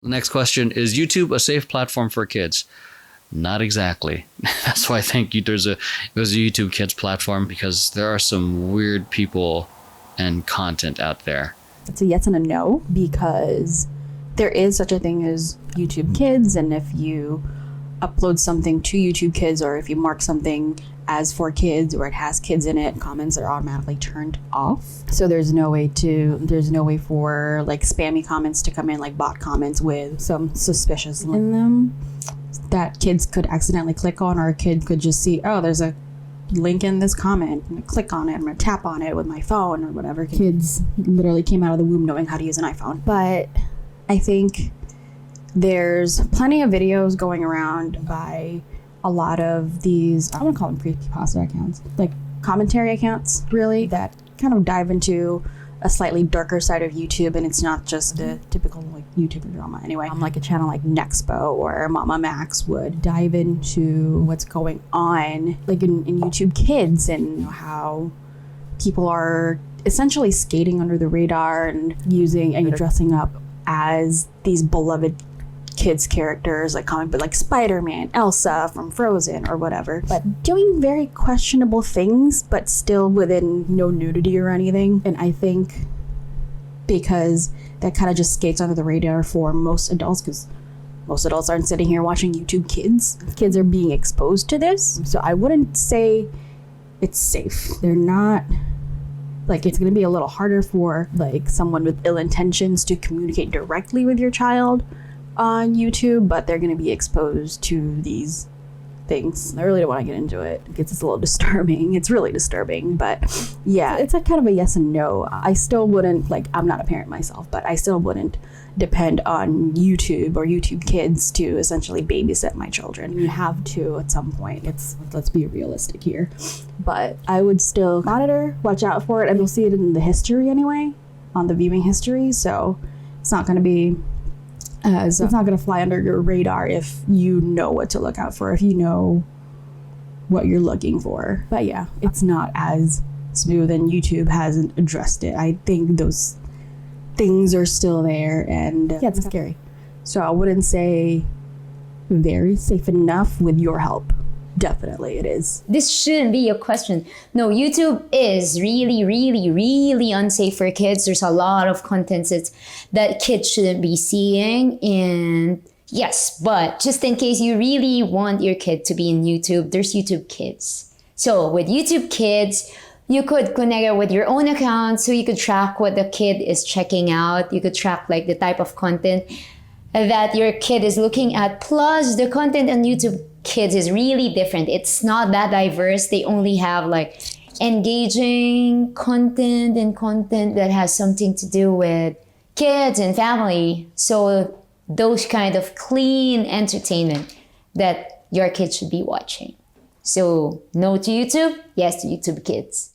The next question, is YouTube a safe platform for kids? Not exactly. That's why I think there's a YouTube Kids platform, because there are some weird people and content out there. It's a yes and a no, because there is such a thing as YouTube Kids, and if you upload something to YouTube Kids, or if you mark something as for kids or it has kids in it, comments are automatically turned off. So there's no way for like spammy comments to come in, like bot comments with some suspicious in them that kids could accidentally click on, or a kid could just see, oh, there's a link in this comment, I'm gonna click on it, I'm gonna tap on it with my phone or whatever. Kids literally came out of the womb knowing how to use an iPhone. But I think there's plenty of videos going around by a lot of these, I want to call them creepypasta accounts, like commentary accounts, really, that kind of dive into a slightly darker side of YouTube, and it's not just the typical like YouTuber drama. Anyway, like a channel like Nexpo or Mama Max would dive into what's going on, like in YouTube Kids, and how people are essentially skating under the radar and using and dressing up as these beloved kids characters, like comic book, like Spider-Man, Elsa from Frozen or whatever, but doing very questionable things, but still within no nudity or anything. And I think because that kind of just skates under the radar for most adults, because most adults aren't sitting here watching YouTube Kids. Kids are being exposed to this, so I wouldn't say it's safe. They're not, like, it's going to be a little harder for like someone with ill intentions to communicate directly with your child on YouTube, but they're going to be exposed to these things. I really don't want to get into it because it's a little disturbing. It's really disturbing, but yeah, it's like kind of a yes and no. I still wouldn't, like, I'm not a parent myself, but I still wouldn't depend on YouTube or YouTube Kids to essentially babysit my children. You have to at some point. Let's be realistic here. But I would still monitor, watch out for it, and you'll see it in the history anyway, on the viewing history. So it's not going to be it's not going to fly under your radar if you know what to look out for, if you know what you're looking for. But yeah, it's not as smooth, and YouTube hasn't addressed it. I think those things are still there, and yeah, it's scary. So I wouldn't say very safe enough with your help. Definitely it is. This shouldn't be a question. No, YouTube is really, really, really unsafe for kids. There's a lot of contents that kids shouldn't be seeing. And yes, but just in case you really want your kid to be in YouTube, there's YouTube Kids. So with YouTube Kids, you could connect it with your own account, so you could track what the kid is checking out. You could track like the type of content that your kid is looking at. Plus, the content on YouTube Kids is really different. It's not that diverse. They only have like engaging content and content that has something to do with kids and family. So those kind of clean entertainment that your kids should be watching. So no to YouTube, yes to YouTube Kids.